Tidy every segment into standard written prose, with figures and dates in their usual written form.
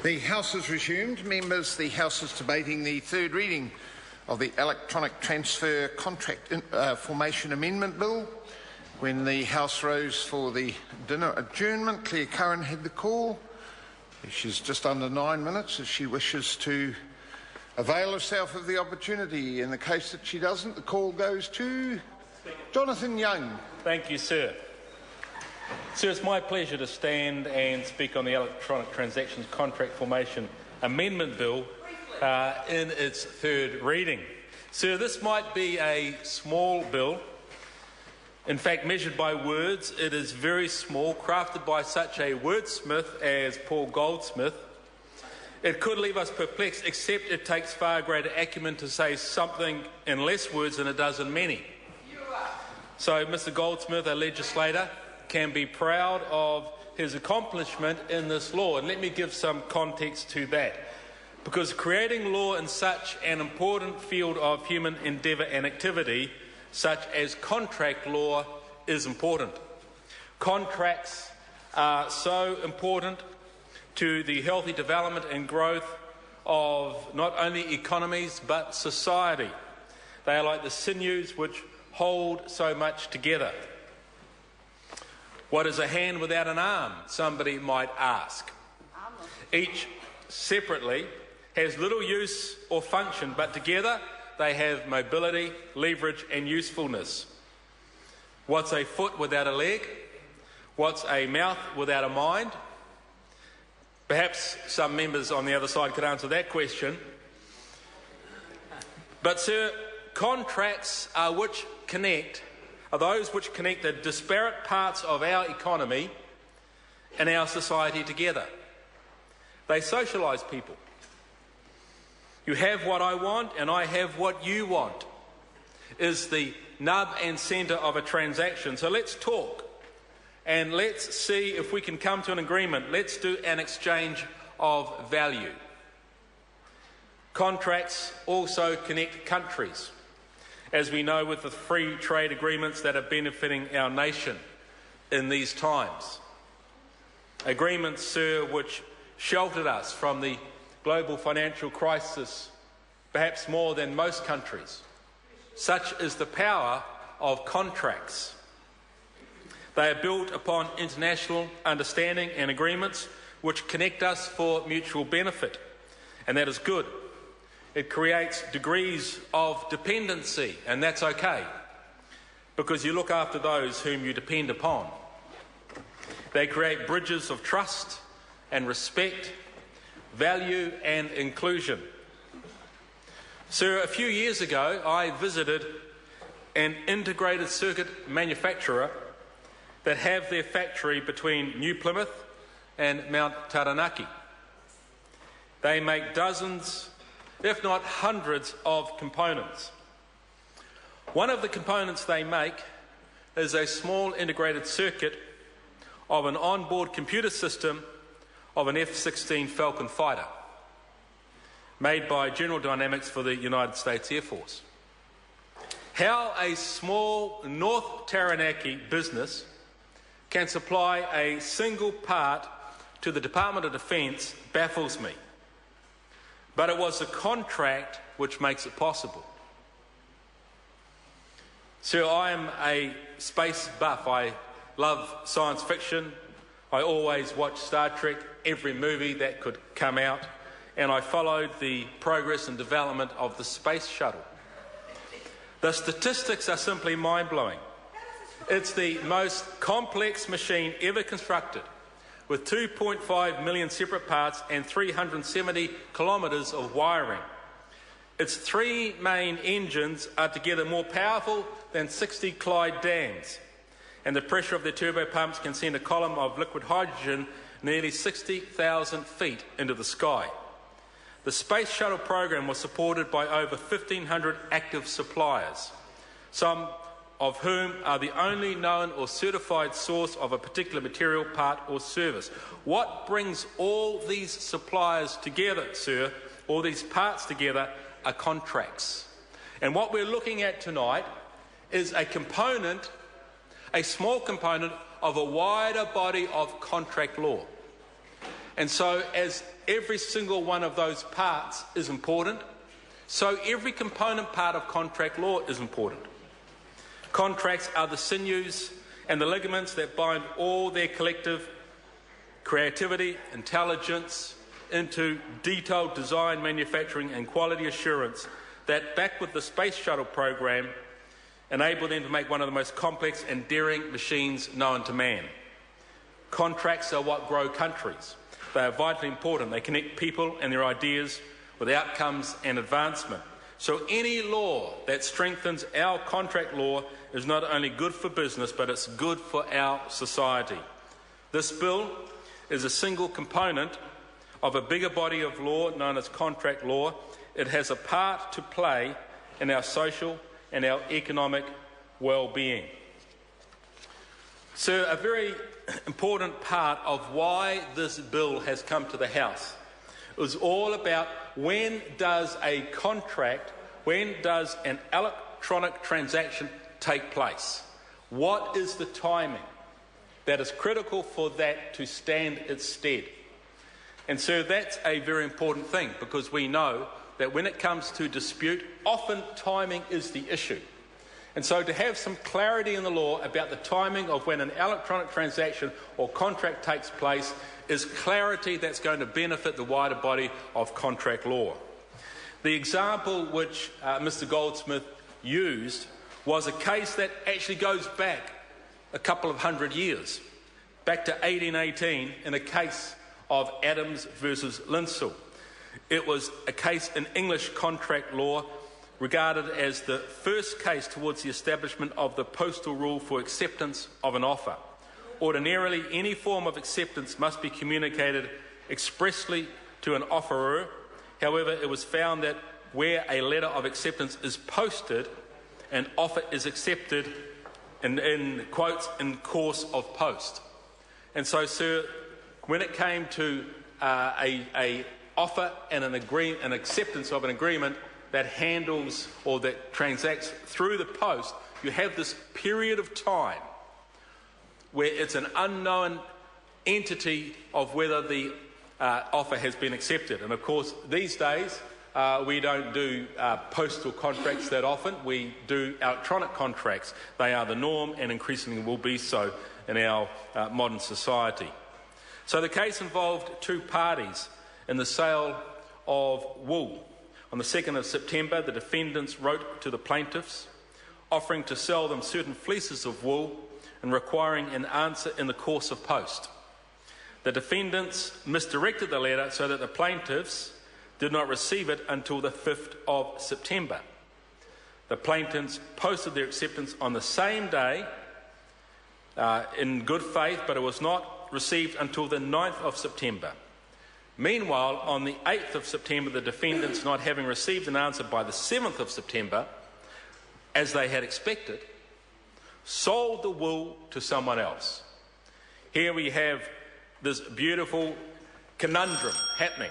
The House has resumed. Members, the House is debating the third reading of the Electronic Transfer Contract Formation Amendment Bill. When the House rose for the dinner adjournment, Claire Curran had the call. She's just under 9 minutes if she wishes to avail herself of the opportunity. In the case that she doesn't, the call goes to Jonathan Young. Thank you, sir. Sir, it's my pleasure to stand and speak on the Electronic Transactions Contract Formation Amendment Bill in its third reading. Sir, this might be a small bill. In fact, measured by words, it is very small, crafted by such a wordsmith as Paul Goldsmith. It could leave us perplexed, except it takes far greater acumen to say something in less words than it does in many. So Mr. Goldsmith, a legislator, can be proud of his accomplishment in this law. And let me give some context to that. Because creating law in such an important field of human endeavour and activity, such as contract law, is important. Contracts are so important to the healthy development and growth of not only economies but society. They are like the sinews which hold so much together. What is a hand without an arm, somebody might ask. Each separately has little use or function, but together they have mobility, leverage and usefulness. What's a foot without a leg? What's a mouth without a mind? Perhaps some members on the other side could answer that question. But, sir, contracts are those which connect the disparate parts of our economy and our society together. They socialise people. You have what I want and I have what you want is the nub and centre of a transaction. So let's talk and let's see if we can come to an agreement. Let's do an exchange of value. Contracts also connect countries, as we know with the free trade agreements that are benefiting our nation in these times. Agreements, sir, which sheltered us from the global financial crisis, perhaps more than most countries. Such is the power of contracts. They are built upon international understanding and agreements which connect us for mutual benefit, and that is good. It creates degrees of dependency, and that's okay, because you look after those whom you depend upon. They create bridges of trust and respect, value and inclusion. Sir, a few years ago I visited an integrated circuit manufacturer that have their factory between New Plymouth and Mount Taranaki. They make dozens, if not hundreds, of components. One of the components they make is a small integrated circuit of an onboard computer system of an F-16 Falcon fighter, made by General Dynamics for the United States Air Force. How a small North Taranaki business can supply a single part to the Department of Defence baffles me. But it was the contract which makes it possible. Sir, I am a space buff. I love science fiction. I always watch Star Trek, every movie that could come out, and I followed the progress and development of the space shuttle. The statistics are simply mind-blowing. It's the most complex machine ever constructed, with 2.5 million separate parts and 370 kilometres of wiring. Its three main engines are together more powerful than 60 Clyde dams, and the pressure of their turbo pumps can send a column of liquid hydrogen nearly 60,000 feet into the sky. The Space Shuttle program was supported by over 1,500 active suppliers, some of whom are the only known or certified source of a particular material, part or service. What brings all these suppliers together, sir, all these parts together, are contracts. And what we're looking at tonight is a component, a small component of a wider body of contract law. And so as every single one of those parts is important, so every component part of contract law is important. Contracts are the sinews and the ligaments that bind all their collective creativity, intelligence into detailed design, manufacturing and quality assurance that, backed with the Space Shuttle program, enable them to make one of the most complex and daring machines known to man. Contracts are what grow countries. They are vitally important. They connect people and their ideas with outcomes and advancement. So any law that strengthens our contract law is not only good for business, but it's good for our society. This bill is a single component of a bigger body of law known as contract law. It has a part to play in our social and our economic well-being. So a very important part of why this bill has come to the House is all about when does a contract, when does an electronic transaction take place? What is the timing that is critical for that to stand its stead? And so that's a very important thing, because we know that when it comes to dispute, often timing is the issue. And so to have some clarity in the law about the timing of when an electronic transaction or contract takes place is clarity that's going to benefit the wider body of contract law. The example which Mr. Goldsmith used was a case that actually goes back a couple of hundred years, back to 1818, in a case of Adams versus Linsell. It was a case in English contract law regarded as the first case towards the establishment of the postal rule for acceptance of an offer. Ordinarily, any form of acceptance must be communicated expressly to an offerer. However, it was found that where a letter of acceptance is posted, an offer is accepted in quotes, in course of post. And so, sir, when it came to a offer and an acceptance of an agreement that handles or that transacts through the post, you have this period of time where it's an unknown entity of whether the offer has been accepted. And of course, these days, we don't do postal contracts that often. We do electronic contracts. They are the norm and increasingly will be so in our modern society. So the case involved two parties in the sale of wool. On the 2nd of September, the defendants wrote to the plaintiffs, offering to sell them certain fleeces of wool and requiring an answer in the course of post. The defendants misdirected the letter so that the plaintiffs did not receive it until the 5th of September. The plaintiffs posted their acceptance on the same day in good faith, but it was not received until the 9th of September. Meanwhile, on the 8th of September, the defendants, not having received an answer by the 7th of September, as they had expected, sold the wool to someone else. Here we have this beautiful conundrum happening.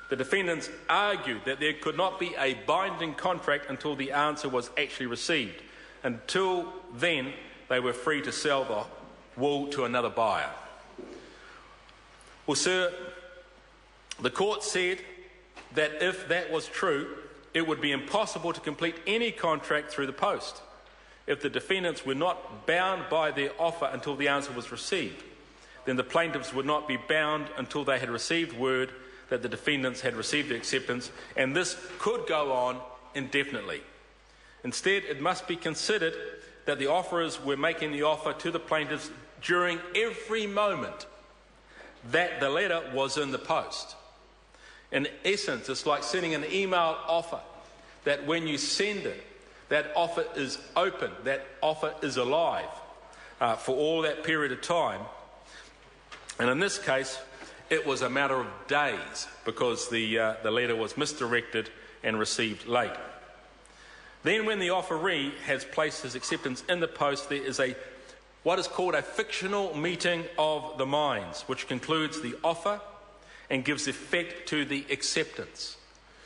The defendants argued that there could not be a binding contract until the answer was actually received. Until then, they were free to sell the wool to another buyer. Well, sir, the court said that if that was true, it would be impossible to complete any contract through the post if the defendants were not bound by their offer until the answer was received. Then the plaintiffs would not be bound until they had received word that the defendants had received the acceptance, and this could go on indefinitely. Instead, it must be considered that the offerers were making the offer to the plaintiffs during every moment that the letter was in the post. In essence, it's like sending an email offer, that when you send it, that offer is open, that offer is alive for all that period of time. And in this case, it was a matter of days because the letter was misdirected and received late. Then when the offeree has placed his acceptance in the post, there is what is called a fictional meeting of the minds, which concludes the offer and gives effect to the acceptance.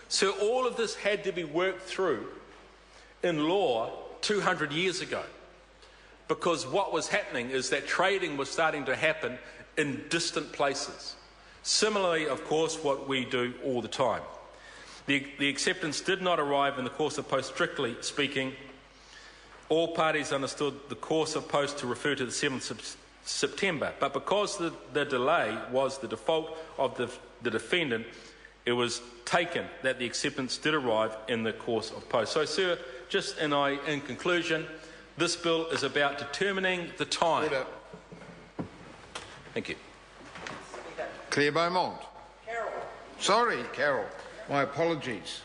So all of this had to be worked through in law 200 years ago, because what was happening is that trading was starting to happen in distant places. Similarly, of course, what we do all the time. The acceptance did not arrive in the course of post, strictly speaking. All parties understood the course of post to refer to the 7th of September, but because the delay was the default of the defendant, it was taken that the acceptance did arrive in the course of post. So, sir, just in conclusion, this bill is about determining the time. Order. Thank you. Claire Beaumont. Carol. Sorry, Carol. My apologies.